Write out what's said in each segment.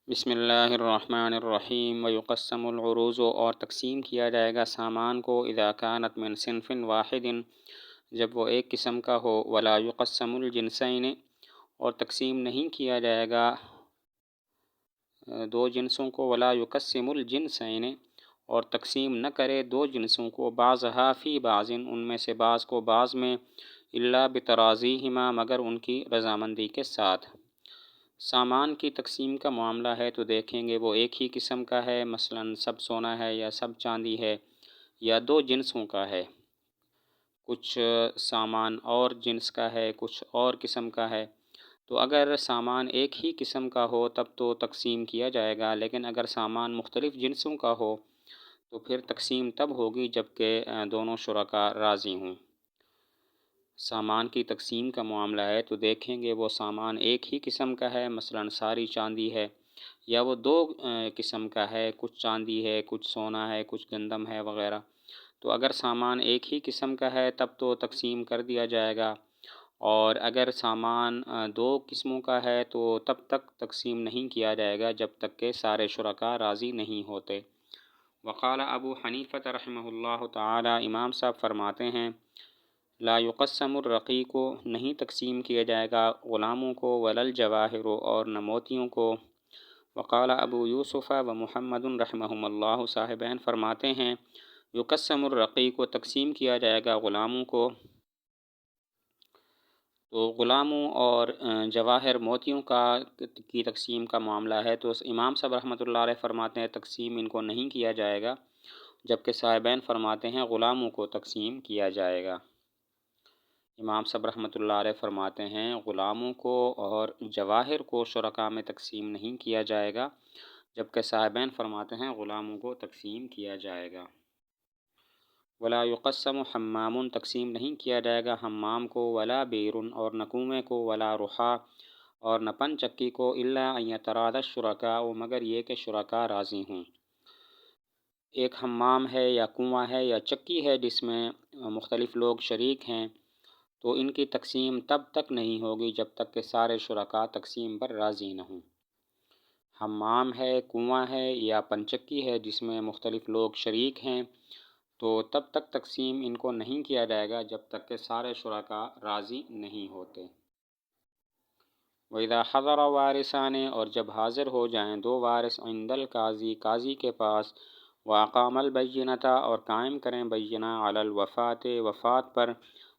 بسم اللہ الرحمن الرحیم ویقسم العروض، اور تقسیم کیا جائے گا سامان کو اذا کانت من صنف واحد، جب وہ ایک قسم کا ہو، ولا یقسم الجنسین، اور تقسیم نہیں کیا جائے گا دو جنسوں کو، ولا یقسم الجنسین، اور تقسیم نہ کرے دو جنسوں کو، بعضھا فی بعض، ان میں سے بعض کو بعض میں، الا بتراضیہما، مگر ان کی رضامندی کے ساتھ۔ سامان کی تقسیم کا معاملہ ہے تو دیکھیں گے وہ ایک ہی قسم کا ہے، مثلا سب سونا ہے یا سب چاندی ہے، یا دو جنسوں کا ہے، کچھ سامان اور جنس کا ہے، کچھ اور قسم کا ہے۔ تو اگر سامان ایک ہی قسم کا ہو تب تو تقسیم کیا جائے گا، لیکن اگر سامان مختلف جنسوں کا ہو تو پھر تقسیم تب ہوگی جب کہ دونوں شرکاء راضی ہوں۔ سامان کی تقسیم کا معاملہ ہے تو دیکھیں گے وہ سامان ایک ہی قسم کا ہے، مثلا ساری چاندی ہے، یا وہ دو قسم کا ہے، کچھ چاندی ہے، کچھ سونا ہے، کچھ گندم ہے وغیرہ۔ تو اگر سامان ایک ہی قسم کا ہے تب تو تقسیم کر دیا جائے گا، اور اگر سامان دو قسموں کا ہے تو تب تک تقسیم نہیں کیا جائے گا جب تک کہ سارے شرکاء راضی نہیں ہوتے۔ وقال ابو حنیفہ رحمہ اللہ تعالی، امام صاحب فرماتے ہیں، لا یقسم الرقیق، کو نہیں تقسیم کیا جائے گا غلاموں کو، ولا الجواہر، اور نہ موتیوں کو۔ وقال ابو یوسف و محمد رحمہم اللہ، صاحبین فرماتے ہیں، یقسم الرقیق، کو تقسیم کیا جائے گا غلاموں کو۔ تو غلاموں اور جواہر موتیوں کی تقسیم کا معاملہ ہے تو امام صاحب رحمۃ اللہ علیہ فرماتے ہیں تقسیم ان کو نہیں کیا جائے گا، جبکہ صاحبین فرماتے ہیں غلاموں کو تقسیم کیا جائے گا۔ امام صاحب رحمۃ اللہ علیہ فرماتے ہیں غلاموں کو اور جواہر کو شرکاء میں تقسیم نہیں کیا جائے گا، جبکہ صاحبین فرماتے ہیں غلاموں کو تقسیم کیا جائے گا۔ ولا یقسم حمام، تقسیم نہیں کیا جائے گا حمام کو، ولا بیر، اور نہ کنویں کو، ولا رحا، اور نہ پن چکی کو، الا ان یتراضی الشرکاء، مگر یہ کہ شرکاء راضی ہوں۔ ایک حمام ہے یا کنواں ہے یا چکی ہے جس میں مختلف لوگ شریک ہیں، تو ان کی تقسیم تب تک نہیں ہوگی جب تک کہ سارے شرکاء تقسیم پر راضی نہ ہوں۔ حمام ہے، کنواں ہے یا پنچکی ہے جس میں مختلف لوگ شریک ہیں، تو تب تک تقسیم ان کو نہیں کیا جائے گا جب تک کہ سارے شرکاء راضی نہیں ہوتے۔ وَإِذَا حَضَرَ وَارِثَانِ، اور جب حاضر ہو جائیں دو وارث، عند القاضی، قاضی کے پاس، وَأَقَامَ الْبَيِّنَةَ، اور قائم کریں بینہ، علی الوفاة، وفات پر،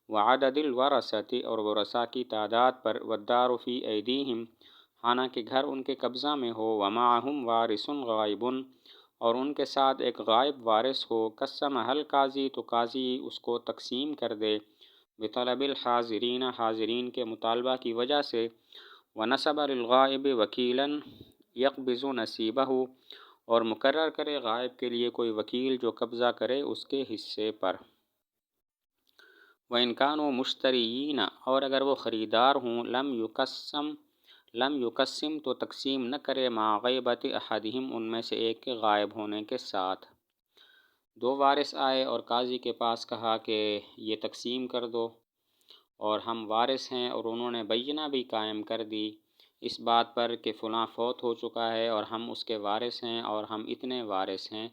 وعدد الورثة، اور ورثاء کی تعداد پر، والدار فی ایدیہم، حالانکہ گھر ان کے قبضہ میں ہو، ومعہم وارث غائب، اور ان کے ساتھ ایک غائب وارث ہو، قسمہ القاضی، تو قاضی اس کو تقسیم کر دے، بطلب الحاضرین، حاضرین کے مطالبہ کی وجہ سے، ونصب للغائب وکیلا یقبض نصیبہ، اور مقرر کرے غائب کے لیے کوئی وکیل جو قبضہ کرے اس کے حصے پر۔ وَإِنْ كَانُوا مُشْتَرِيِّينَ، اور اگر وہ خریدار ہوں، لم یقسم، تو تقسیم نہ کرے، مع غیبت احدہم، ان میں سے ایک کے غائب ہونے کے ساتھ۔ دو وارث آئے اور قاضی کے پاس کہا کہ یہ تقسیم کر دو، اور ہم وارث ہیں، اور انہوں نے بینہ بھی قائم کر دی اس بات پر کہ فلاں فوت ہو چکا ہے اور ہم اس کے وارث ہیں، اور ہم اتنے وارث ہیں،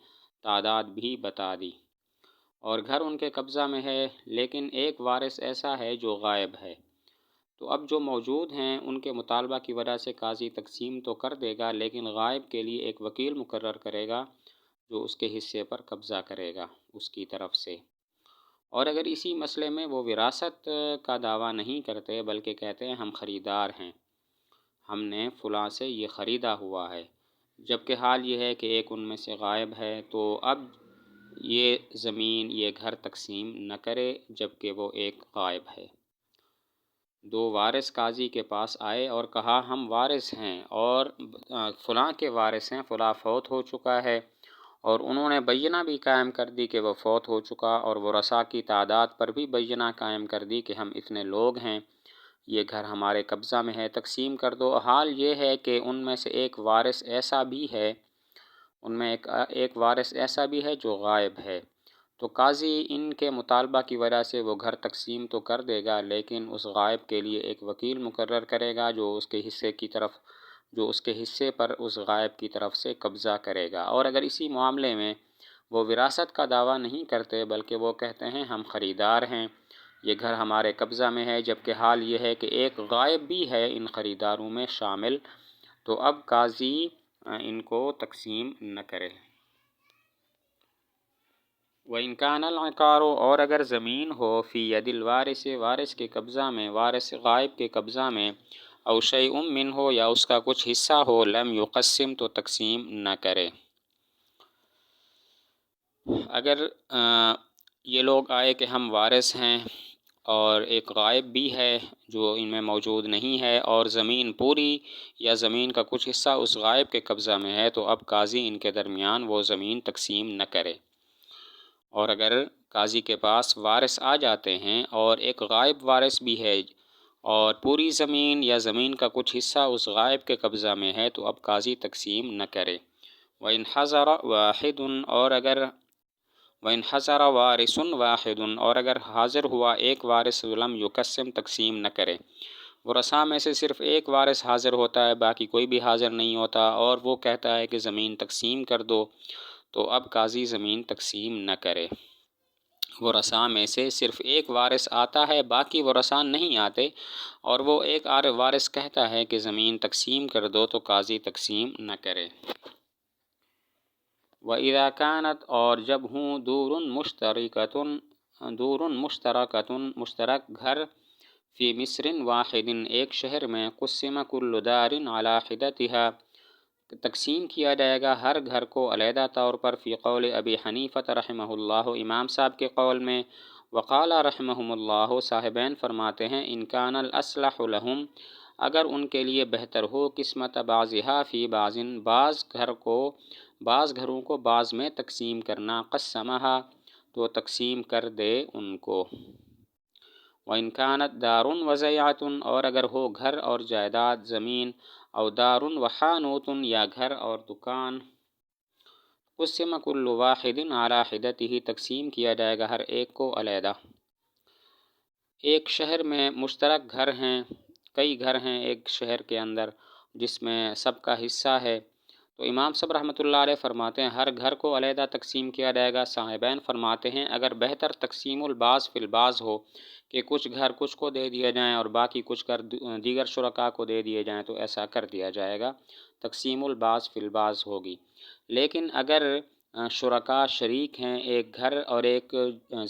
تعداد بھی بتا دی، اور گھر ان کے قبضہ میں ہے، لیکن ایک وارث ایسا ہے جو غائب ہے، تو اب جو موجود ہیں ان کے مطالبہ کی وجہ سے قاضی تقسیم تو کر دے گا، لیکن غائب کے لیے ایک وکیل مقرر کرے گا جو اس کے حصے پر قبضہ کرے گا اس کی طرف سے۔ اور اگر اسی مسئلے میں وہ وراثت کا دعویٰ نہیں کرتے بلکہ کہتے ہیں ہم خریدار ہیں، ہم نے فلاں سے یہ خریدا ہوا ہے، جبکہ حال یہ ہے کہ ایک ان میں سے غائب ہے، تو اب یہ زمین، یہ گھر تقسیم نہ کرے جبکہ وہ ایک غائب ہے۔ دو وارث قاضی کے پاس آئے اور کہا ہم وارث ہیں اور فلاں کے وارث ہیں، فلاں فوت ہو چکا ہے، اور انہوں نے بینہ بھی قائم کر دی کہ وہ فوت ہو چکا، اور ورثاء کی تعداد پر بھی بینہ قائم کر دی کہ ہم اتنے لوگ ہیں، یہ گھر ہمارے قبضہ میں ہے، تقسیم کر دو۔ حال یہ ہے کہ ان میں سے ایک وارث ایسا بھی ہے، ان میں ایک وارث ایسا بھی ہے جو غائب ہے، تو قاضی ان کے مطالبہ کی وجہ سے وہ گھر تقسیم تو کر دے گا، لیکن اس غائب کے لیے ایک وکیل مقرر کرے گا جو اس کے حصے کی طرف جو اس کے حصے پر اس غائب کی طرف سے قبضہ کرے گا۔ اور اگر اسی معاملے میں وہ وراثت کا دعویٰ نہیں کرتے بلکہ وہ کہتے ہیں ہم خریدار ہیں، یہ گھر ہمارے قبضہ میں ہے، جبکہ حال یہ ہے کہ ایک غائب بھی ہے ان خریداروں میں شامل، تو اب قاضی ان کو تقسیم نہ کرے۔ وَإِنْ كَانَ الْعِقَارُ اور اگر زمین ہو فی ید الوارث وارث کے قبضہ میں، وارث غائب کے قبضہ میں، او شیء منہ یا اس کا کچھ حصہ ہو، لم یقسم تو تقسیم نہ کرے۔ اگر یہ لوگ آئے کہ ہم وارث ہیں اور ایک غائب بھی ہے جو ان میں موجود نہیں ہے، اور زمین پوری یا زمین کا کچھ حصہ اس غائب کے قبضہ میں ہے، تو اب قاضی ان کے درمیان وہ زمین تقسیم نہ کرے۔ اور اگر قاضی کے پاس وارث آ جاتے ہیں اور ایک غائب وارث بھی ہے اور پوری زمین یا زمین کا کچھ حصہ اس غائب کے قبضہ میں ہے، تو اب قاضی تقسیم نہ کرے۔ وَإِنْ حَضَرَ وَاحِدٌ اور اگر وَإِنْ حَضَرَ وَارِثٌ وَاحِدٌ اور اگر حاضر ہوا ایک وارث، لم یقسم تقسیم نہ کرے۔ ورثاء میں سے صرف ایک وارث حاضر ہوتا ہے، باقی کوئی بھی حاضر نہیں ہوتا، اور وہ کہتا ہے کہ زمین تقسیم کر دو، تو اب قاضی زمین تقسیم نہ کرے۔ ورثاء میں سے صرف ایک وارث آتا ہے، باقی ورثاء نہیں آتے، اور وہ ایک وارث کہتا ہے کہ زمین تقسیم کر دو، تو قاضی تقسیم نہ کرے۔ وَإِذَا كَانَتْ اور جب ہوں دور مشترکۃ مشترک گھر، فی مصر واحد ایک شہر میں، قسم کل دار علی حدتها تقسیم کیا جائے گا ہر گھر کو علیحدہ طور پر، فی قول ابی حنیفہ رحمہ اللہ امام صاحب کے قول میں، وقال رحمہم اللہ صاحبین فرماتے ہیں، ان کان الاصلح لہم اگر ان کے لیے بہتر ہو، قسمت بعضها فی بعض بعض گھروں کو بعض میں تقسیم کرنا، قسمہا تو تقسیم کر دے ان کو۔ وَإِنْ كَانَتْ دَارٌ وَزَيْعَةٌ اور اگر ہو گھر اور جائیداد زمین، او دار وحانوت یا گھر اور دکان، قسم کل واحد علی حدتہ تقسیم کیا جائے گا ہر ایک کو علیحدہ۔ ایک شہر میں مشترک گھر ہیں، کئی گھر ہیں ایک شہر کے اندر جس میں سب کا حصہ ہے، تو امام صاحب رحمۃ اللہ علیہ فرماتے ہیں ہر گھر کو علیحدہ تقسیم کیا جائے گا۔ صاحبین فرماتے ہیں اگر بہتر تقسیم البعض فی البعض ہو کہ کچھ گھر کچھ کو دے دیا جائیں اور باقی کچھ گھر دیگر شرکاء کو دے دیے جائیں، تو ایسا کر دیا جائے گا، تقسیم البعض فی البعض ہوگی۔ لیکن اگر شرکاء شریک ہیں ایک گھر اور ایک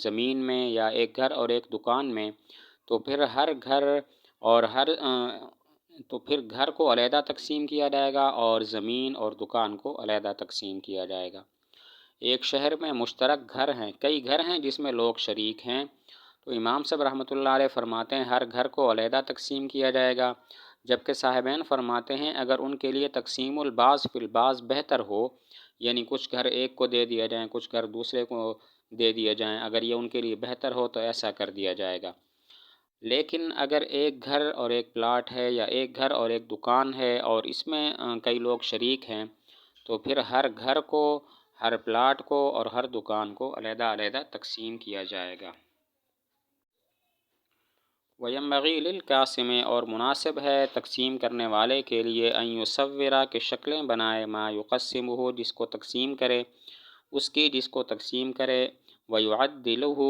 زمین میں یا ایک گھر اور ایک دکان میں، تو پھر گھر کو علیحدہ تقسیم کیا جائے گا اور زمین اور دکان کو علیحدہ تقسیم کیا جائے گا۔ ایک شہر میں مشترک گھر ہیں، کئی گھر ہیں جس میں لوگ شریک ہیں، تو امام صاحب رحمۃ اللہ علیہ فرماتے ہیں ہر گھر کو علیحدہ تقسیم کیا جائے گا، جبکہ صاحبین فرماتے ہیں اگر ان کے لیے تقسیم البعض فی البعض بہتر ہو، یعنی کچھ گھر ایک کو دے دیا جائیں، کچھ گھر دوسرے کو دے دیے جائیں، اگر یہ ان کے لیے بہتر ہو تو ایسا کر دیا جائے گا۔ لیکن اگر ایک گھر اور ایک پلاٹ ہے یا ایک گھر اور ایک دکان ہے اور اس میں کئی لوگ شریک ہیں، تو پھر ہر گھر کو، ہر پلاٹ کو اور ہر دکان کو علیحدہ علیحدہ تقسیم کیا جائے گا۔ وَيَنبَغِي لِلْقَاسِمِ اور مناسب ہے تقسیم کرنے والے کے لیے، أَن يُصَوِّرَ کہ شکلیں بنائے، مَا يُقَسِّمُهُ جس کو تقسیم کرے، اس کی جس کو تقسیم کرے، وَيُعَدِّلَهُ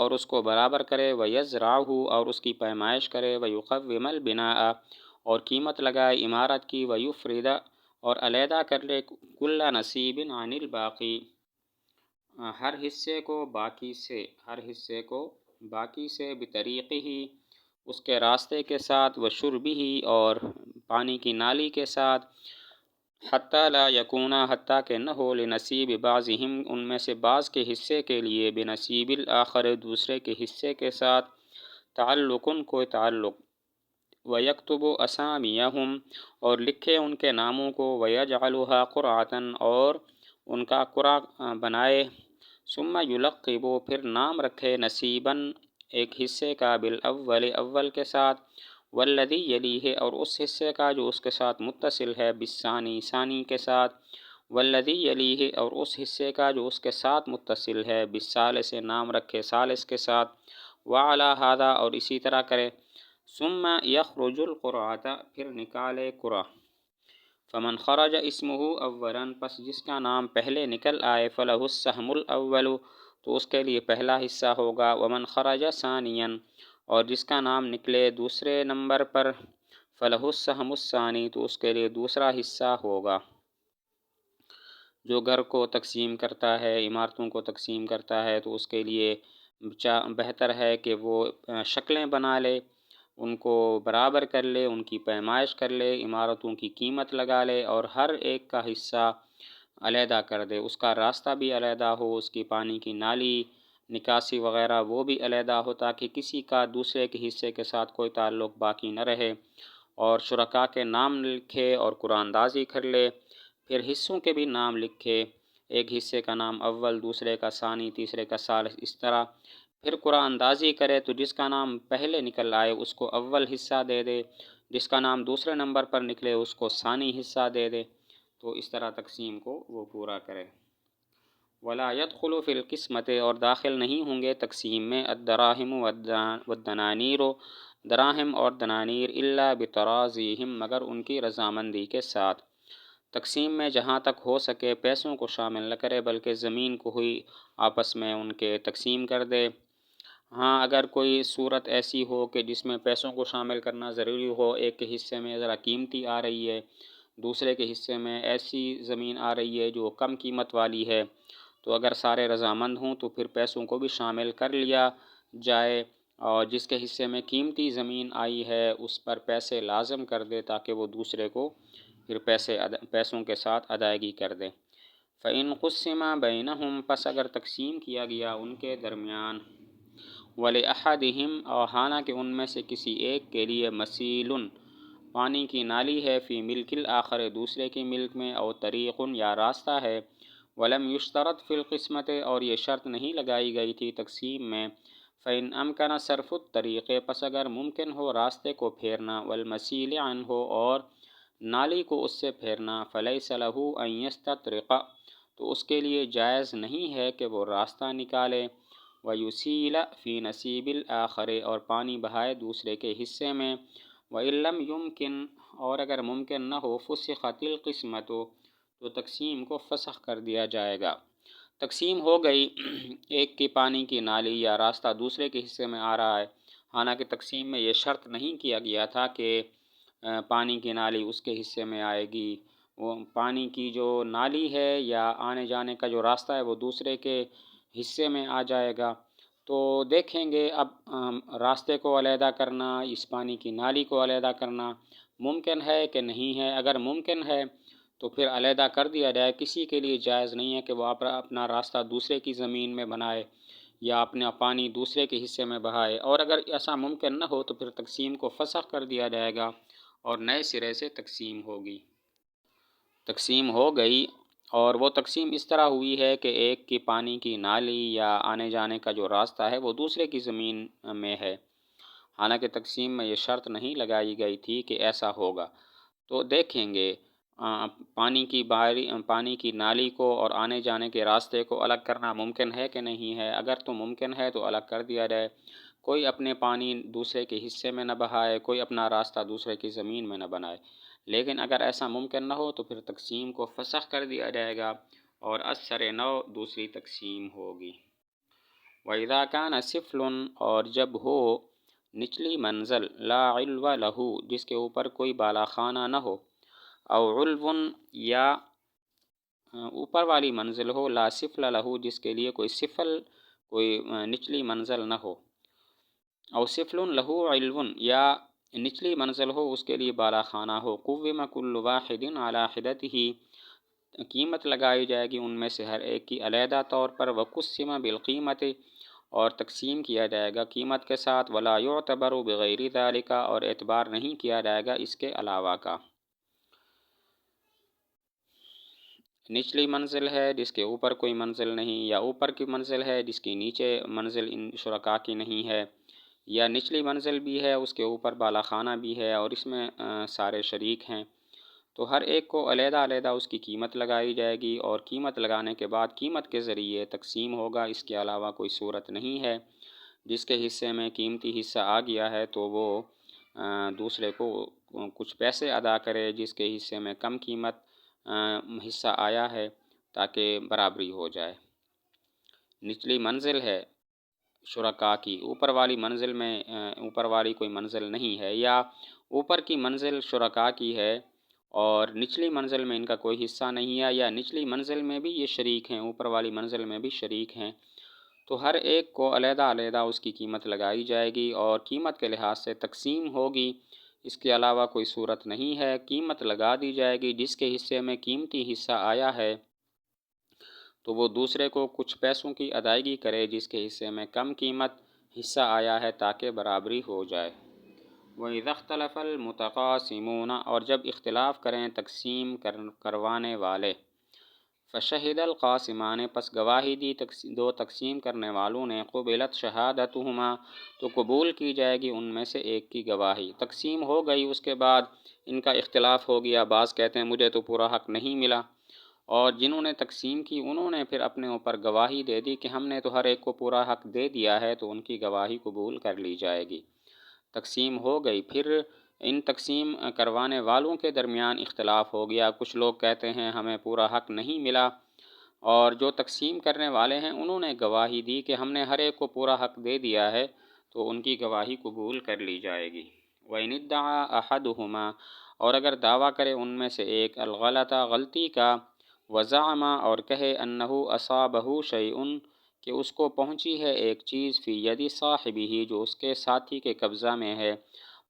اور اس کو برابر کرے، وَيَزْرَعُهُ اور اس کی پیمائش کرے، وَيُقَوِّمَ الْبِنَاءَ اور قیمت لگائے عمارت کی، وَيُفْرِدَ اور علیحدہ کر لے كُلَّ نَصِيبٍ عَنِ الْبَاقِي ہر حصے کو باقی سے بِطَرِيقِهِ اس کے راستے کے ساتھ، وَشُرْبِهِ اور پانی کی نالی کے ساتھ، حتیٰ لا یکونا حتیٰ کہ نہ ہو، لنصیب بعضہم ان میں سے بعض کے حصے کے لیے، بنصیب الآخر دوسرے کے حصے کے ساتھ، تعلقن کوئی تعلق، ویکتب اسامیہم اور لکھے ان کے ناموں کو، ویجعلھا قرعۃ اور ان کا قرعہ بنائے، ثم یلقب پھر نام رکھے، نصیباً ایک حصے کا، بالاول اول کے ساتھ، والذی یلیہ اور اس حصے کا جو اس کے ساتھ متصل ہے، بالثانی ثانی کے ساتھ، والذی یلیہ اور اس حصے کا جو اس کے ساتھ متصل ہے، بالثالث نام رکھے ثالث کے ساتھ، وعلی ھذا اور اسی طرح کرے، ثم یخرج القرعۃ، پھر نکالے قرع، فمن خرج اسمہ اولا، پس جس کا نام پہلے نکل آئے، فلہ السہم الاول، تو اس کے لیے پہلا حصہ ہوگا، ومن خرج ثانیا، اور جس کا نام نکلے دوسرے نمبر پر، فلہ السہم الثانی، تو اس کے لیے دوسرا حصہ ہوگا۔ جو گھر کو تقسیم کرتا ہے، عمارتوں کو تقسیم کرتا ہے، تو اس کے لیے بہتر ہے کہ وہ شکلیں بنا لے، ان کو برابر کر لے، ان کی پیمائش کر لے، عمارتوں کی قیمت لگا لے، اور ہر ایک کا حصہ علیحدہ کر دے، اس کا راستہ بھی علیحدہ ہو، اس کی پانی کی نالی نکاسی وغیرہ وہ بھی علیحدہ ہو، تاکہ کسی کا دوسرے کے حصے کے ساتھ کوئی تعلق باقی نہ رہے، اور شرکاء کے نام لکھے اور قرآن اندازی کر لے، پھر حصوں کے بھی نام لکھے، ایک حصے کا نام اول، دوسرے کا ثانی، تیسرے کا ثالث، اس طرح پھر قرآن اندازی کرے، تو جس کا نام پہلے نکل آئے اس کو اول حصہ دے دے، جس کا نام دوسرے نمبر پر نکلے اس کو ثانی حصہ دے دے، تو اس طرح تقسیم کو وہ پورا کرے۔ ولا يدخل فی القسمت، اور داخل نہیں ہوں گے تقسیم میں، الدراہم والدنانیر، دراہم اور دنانیر، الا بترازیہم، مگر ان کی رضامندی کے ساتھ۔ تقسیم میں جہاں تک ہو سکے پیسوں کو شامل نہ کرے، بلکہ زمین کو ہی آپس میں ان کے تقسیم کر دے۔ ہاں اگر کوئی صورت ایسی ہو کہ جس میں پیسوں کو شامل کرنا ضروری ہو، ایک کے حصے میں ذرا قیمتی آ رہی ہے، دوسرے کے حصے میں ایسی زمین آ رہی ہے جو کم قیمت والی ہے، تو اگر سارے رضامند ہوں تو پھر پیسوں کو بھی شامل کر لیا جائے، اور جس کے حصے میں قیمتی زمین آئی ہے اس پر پیسے لازم کر دے، تاکہ وہ دوسرے کو پھر پیسوں کے ساتھ ادائیگی کر دے۔ فَإِنْ قُسِّمَ بَيْنَهُمْ، پس اگر تقسیم کیا گیا ان کے درمیان، وَلِأَحَدِهِمْ، اور حالانکہ ان میں سے کسی ایک کے لیے، مسیل، پانی کی نالی ہے، فی ملک الآخر، دوسرے کی ملک میں، او طریق، یا راستہ ہے، ولم یشترط فی القسمت، اور یہ شرط نہیں لگائی گئی تھی تقسیم میں، فإن امکن صرف الطریق، پس اگر ممکن ہو راستے کو پھیرنا، والمسیل عنہ، اور نالی کو اس سے پھیرنا، فلیس لہ ان یستطرق، تو اس کے لیے جائز نہیں ہے کہ وہ راستہ نکالے، ویسیل فی نصیب الآخر، اور پانی بہائے دوسرے کے حصے میں، وإن لم یمکن، اور اگر ممکن نہ ہو، فسخت القسمت، تو تقسیم کو فسخ کر دیا جائے گا۔ تقسیم ہو گئی، ایک کی پانی کی نالی یا راستہ دوسرے کے حصے میں آ رہا ہے، حالانکہ تقسیم میں یہ شرط نہیں کیا گیا تھا کہ پانی کی نالی اس کے حصے میں آئے گی، وہ پانی کی جو نالی ہے یا آنے جانے کا جو راستہ ہے وہ دوسرے کے حصے میں آ جائے گا۔ تو دیکھیں گے اب راستے کو علیحدہ کرنا، اس پانی کی نالی کو علیحدہ کرنا ممکن ہے کہ نہیں ہے۔ اگر ممکن ہے تو پھر علیحدہ کر دیا جائے، کسی کے لیے جائز نہیں ہے کہ وہ اپنا راستہ دوسرے کی زمین میں بنائے یا اپنا پانی دوسرے کے حصے میں بہائے، اور اگر ایسا ممکن نہ ہو تو پھر تقسیم کو فسخ کر دیا جائے گا اور نئے سرے سے تقسیم ہوگی۔ تقسیم ہو گئی، اور وہ تقسیم اس طرح ہوئی ہے کہ ایک کی پانی کی نالی یا آنے جانے کا جو راستہ ہے وہ دوسرے کی زمین میں ہے، حالانکہ تقسیم میں یہ شرط نہیں لگائی گئی تھی کہ ایسا ہوگا۔ تو دیکھیں گے پانی کی نالی کو اور آنے جانے کے راستے کو الگ کرنا ممکن ہے کہ نہیں ہے۔ اگر تو ممکن ہے تو الگ کر دیا جائے، کوئی اپنے پانی دوسرے کے حصے میں نہ بہائے، کوئی اپنا راستہ دوسرے کی زمین میں نہ بنائے، لیکن اگر ایسا ممکن نہ ہو تو پھر تقسیم کو فسخ کر دیا جائے گا اور اثر نو دوسری تقسیم ہوگی۔ وَإِذَا كَانَ سِفْلٌ، اور جب ہو نچلی منزل، لا علو لہو، جس کے اوپر کوئی بالا خانہ نہ ہو، او علو، یا اوپر والی منزل ہو، لا سفل لہو، جس کے لیے کوئی نچلی منزل نہ ہو، او سفل لہو علو، یا نچلی منزل ہو اس کے لیے بالا خانہ ہو، قوم کل واحد علی حدتہ، قیمت لگائی جائے گی ان میں سے ہر ایک کی علیحدہ طور پر، وقسم بالقیمت، اور تقسیم کیا جائے گا قیمت کے ساتھ، ولا یعتبر بغیر ذلک، اور اعتبار نہیں کیا جائے گا اس کے علاوہ کا۔ نچلی منزل ہے جس کے اوپر کوئی منزل نہیں، یا اوپر کی منزل ہے جس کی نیچے منزل ان شرکاء کی نہیں ہے، یا نچلی منزل بھی ہے اس کے اوپر بالا خانہ بھی ہے اور اس میں سارے شریک ہیں، تو ہر ایک کو علیحدہ علیحدہ اس کی قیمت لگائی جائے گی، اور قیمت لگانے کے بعد قیمت کے ذریعے تقسیم ہوگا، اس کے علاوہ کوئی صورت نہیں ہے۔ جس کے حصے میں قیمتی حصہ آ گیا ہے تو وہ دوسرے کو کچھ پیسے ادا کرے جس کے حصے میں کم قیمت حصہ آیا ہے تاکہ برابری ہو جائے۔ نچلی منزل ہے شرکاء کی، اوپر والی منزل میں اوپر والی کوئی منزل نہیں ہے، یا اوپر کی منزل شرکاء کی ہے اور نچلی منزل میں ان کا کوئی حصہ نہیں ہے، یا نچلی منزل میں بھی یہ شریک ہیں، اوپر والی منزل میں بھی شریک ہیں، تو ہر ایک کو علیحدہ علیحدہ اس کی قیمت لگائی جائے گی اور قیمت کے لحاظ سے تقسیم ہوگی۔ اس کے علاوہ کوئی صورت نہیں ہے، قیمت لگا دی جائے گی، جس کے حصے میں قیمتی حصہ آیا ہے تو وہ دوسرے کو کچھ پیسوں کی ادائیگی کرے جس کے حصے میں کم قیمت حصہ آیا ہے تاکہ برابری ہو جائے۔ وَإِذَا اخْتَلَفَ الْمُتَقَاسِمُونَ، اور جب اختلاف کریں تقسیم کروانے والے، فَشَهِدَ الْقَاسِمَانِ، پس گواہی دی دو تقسیم کرنے والوں نے، قُبِلَتْ شَهَادَتُهُمَا، تو قبول کی جائے گی ان میں سے ایک کی گواہی۔ تقسیم ہو گئی، اس کے بعد ان کا اختلاف ہو گیا، بعض کہتے ہیں مجھے تو پورا حق نہیں ملا، اور جنہوں نے تقسیم کی انہوں نے پھر اپنے اوپر گواہی دے دی کہ ہم نے تو ہر ایک کو پورا حق دے دیا ہے، تو ان کی گواہی قبول کر لی جائے گی۔ تقسیم ہو گئی، پھر ان تقسیم کروانے والوں کے درمیان اختلاف ہو گیا، کچھ لوگ کہتے ہیں ہمیں پورا حق نہیں ملا، اور جو تقسیم کرنے والے ہیں انہوں نے گواہی دی کہ ہم نے ہر ایک کو پورا حق دے دیا ہے، تو ان کی گواہی قبول کر لی جائے گی۔ وَإِنِ ادَّعَىٰ أَحَدُهُمَا، اور اگر دعویٰ کرے ان میں سے ایک، الغلط، غلطی کا، وزعم، اور کہے، انہ اصابہ شیء، کہ اس کو پہنچی ہے ایک چیز، فی ید صاحبہ، جو اس کے ساتھی کے قبضہ میں ہے،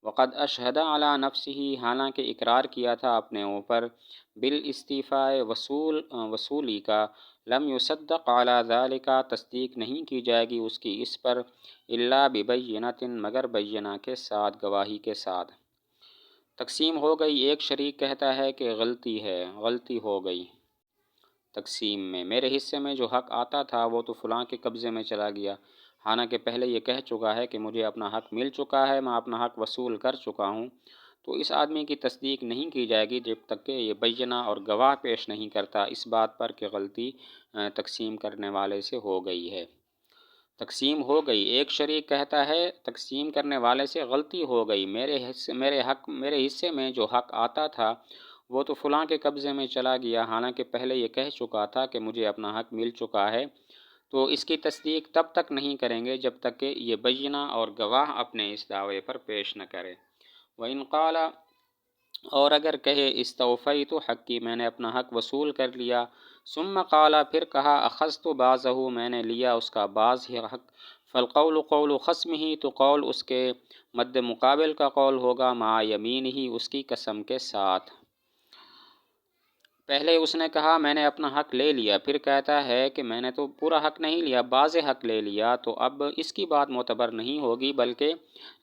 وقد اشہد علی نفسہ، حالانکہ اقرار کیا تھا اپنے اوپر، بالاستیفاء، وصولی کا، لم یصدق علی ذلک، تصدیق نہیں کی جائے گی اس کی اس پر، الا ببینۃ، مگر بینہ کے ساتھ، گواہی کے ساتھ۔ تقسیم ہو گئی، ایک شریک کہتا ہے کہ غلطی ہے، غلطی ہو گئی تقسیم میں، میرے حصے میں جو حق آتا تھا وہ تو فلاں کے قبضے میں چلا گیا، حالانکہ پہلے یہ کہہ چکا ہے کہ مجھے اپنا حق مل چکا ہے، میں اپنا حق وصول کر چکا ہوں، تو اس آدمی کی تصدیق نہیں کی جائے گی جب تک کہ یہ بینہ اور گواہ پیش نہیں کرتا اس بات پر کہ غلطی تقسیم کرنے والے سے ہو گئی ہے۔ تقسیم ہو گئی، ایک شریک کہتا ہے تقسیم کرنے والے سے غلطی ہو گئی، میرے حصے میں جو حق آتا تھا وہ تو فلاں کے قبضے میں چلا گیا، حالانکہ پہلے یہ کہہ چکا تھا کہ مجھے اپنا حق مل چکا ہے، تو اس کی تصدیق تب تک نہیں کریں گے جب تک کہ یہ بینہ اور گواہ اپنے اس دعوے پر پیش نہ کرے۔ وَإِنْ قَالَ، اور اگر کہے، استوفیت حقی، میں نے اپنا حق وصول کر لیا، ثم قال، پھر کہا، اخذت بعضہ، میں نے لیا اس کا بعض ہی حق، فالقول قول خصمہ، تو قول اس کے مد مقابل کا قول ہوگا، مع یمینہ، اس کی قسم کے ساتھ۔ پہلے اس نے کہا میں نے اپنا حق لے لیا، پھر کہتا ہے کہ میں نے تو پورا حق نہیں لیا، بعض حق لے لیا، تو اب اس کی بات معتبر نہیں ہوگی بلکہ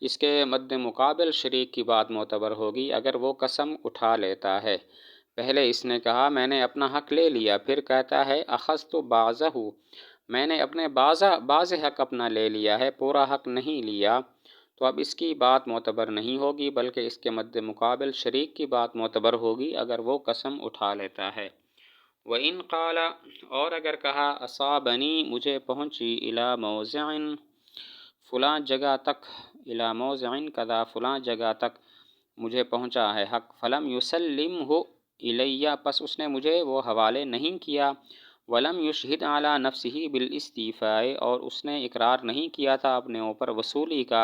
اس کے مد مقابل شریک کی بات معتبر ہوگی اگر وہ قسم اٹھا لیتا ہے۔ پہلے اس نے کہا میں نے اپنا حق لے لیا، پھر کہتا ہے اخذت بعضہ، میں نے اپنے بعض حق اپنا لے لیا ہے، پورا حق نہیں لیا، تو اب اس کی بات معتبر نہیں ہوگی بلکہ اس کے مد مقابل شریک کی بات معتبر ہوگی اگر وہ قسم اٹھا لیتا ہے۔ وَإِنْ قَالَ، اور اگر کہا، أَصَابَنِي، مجھے پہنچی، إِلَى مَوْضِعٍ، فلاں جگہ تک، إِلَى مَوْضِعٍ كَذَا، فلاں جگہ تک مجھے پہنچا ہے حق، فَلَمْ يُسَلِّمْهُ إِلَيَّ، پس اس نے مجھے وہ حوالے نہیں کیا، وَلَمْ يُشْهِدْ عَلَى نَفْسِهِ بِالِاسْتِيفَاءِ، اور اس نے اقرار نہیں کیا تھا اپنے اوپر وصولی کا،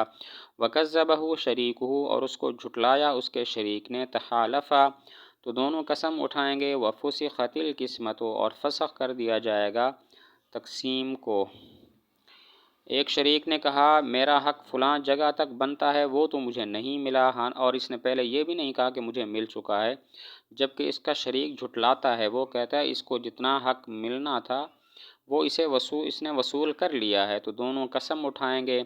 وَكَذَّبَهُ شَرِيكُهُ، اور اس کو جھٹلایا اس کے شریک نے، تَحَالَفَا، تو دونوں قسم اٹھائیں گے، وَفُسِخَتِ الْقِسْمَةُ، اور فسخ کر دیا جائے گا تقسیم کو۔ ایک شریک نے کہا میرا حق فلاں جگہ تک بنتا ہے، وہ تو مجھے نہیں ملا، اور اس نے پہلے یہ بھی نہیں کہا کہ مجھے مل چکا ہے، جبکہ اس کا شریک جھٹلاتا ہے، وہ کہتا ہے اس کو جتنا حق ملنا تھا وہ اس نے وصول کر لیا ہے، تو دونوں قسم اٹھائیں گے،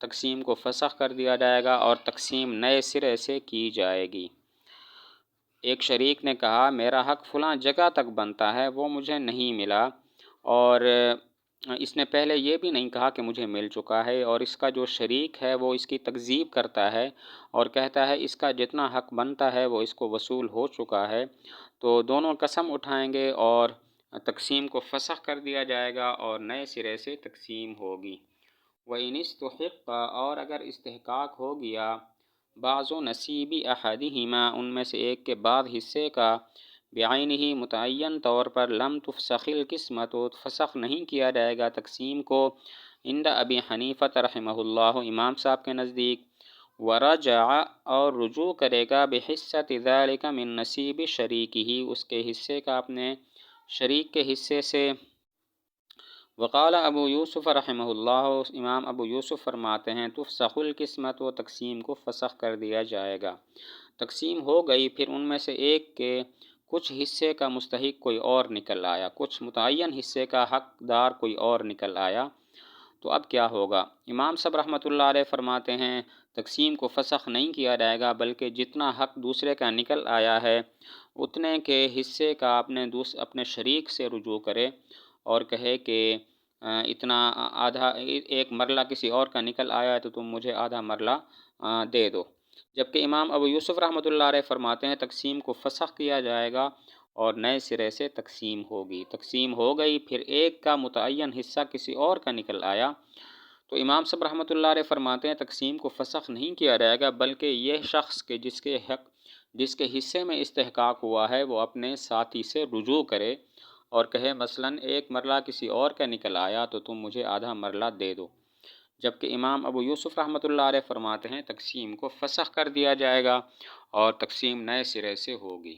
تقسیم کو فسخ کر دیا جائے گا اور تقسیم نئے سرے سے کی جائے گی۔ ایک شریک نے کہا میرا حق فلاں جگہ تک بنتا ہے، وہ مجھے نہیں ملا، اور اس نے پہلے یہ بھی نہیں کہا کہ مجھے مل چکا ہے، اور اس کا جو شریک ہے وہ اس کی تکذیب کرتا ہے اور کہتا ہے اس کا جتنا حق بنتا ہے وہ اس کو وصول ہو چکا ہے، تو دونوں قسم اٹھائیں گے اور تقسیم کو فسخ کر دیا جائے گا اور نئے سرے سے تقسیم ہوگی۔ وَإِنِ اسْتُحِقَّ، اور اگر استحقاق ہو گیا بعض نصیب احدہما ان میں سے ایک کے بعد حصے کا بعینہ متعین طور پر لم تفسخ القسمت فسخ نہیں کیا جائے گا تقسیم کو عند ابی حنیفہ رحمہ اللہ امام صاحب کے نزدیک، ورجع اور رجوع کرے گا بحصۃ ذلک من نصیب شریکہ اس کے حصے کا اپنے شریک کے حصے سے۔ وقال ابو یوسف رحمہ اللہ امام ابو یوسف فرماتے ہیں تفسخ القسمت و تقسیم کو فسخ کر دیا جائے گا، تقسیم ہو گئی پھر ان میں سے ایک کے کچھ حصے کا مستحق کوئی اور نکل آیا، کچھ متعین حصے کا حقدار کوئی اور نکل آیا، تو اب کیا ہوگا؟ امام صاحب رحمۃ اللہ علیہ فرماتے ہیں تقسیم کو فسخ نہیں کیا جائے گا بلکہ جتنا حق دوسرے کا نکل آیا ہے اتنے کے حصے کا اپنے شریک سے رجوع کرے اور کہے کہ اتنا آدھا ایک مرلہ کسی اور کا نکل آیا ہے تو تم مجھے آدھا مرلہ دے دو۔ جبکہ امام ابو یوسف رحمۃ اللہ علیہ فرماتے ہیں تقسیم کو فسخ کیا جائے گا اور نئے سرے سے تقسیم ہوگی، تقسیم ہو گئی پھر ایک کا متعین حصہ کسی اور کا نکل آیا تو امام صاحب رحمۃ اللہ علیہ فرماتے ہیں تقسیم کو فسخ نہیں کیا جائے گا بلکہ یہ شخص کے جس کے حصے میں استحقاق ہوا ہے وہ اپنے ساتھی سے رجوع کرے اور کہے مثلاً ایک مرلہ کسی اور کا نکل آیا تو تم مجھے آدھا مرلہ دے دو، جبکہ امام ابو یوسف رحمۃ اللہ علیہ فرماتے ہیں تقسیم کو فسخ کر دیا جائے گا اور تقسیم نئے سرے سے ہوگی۔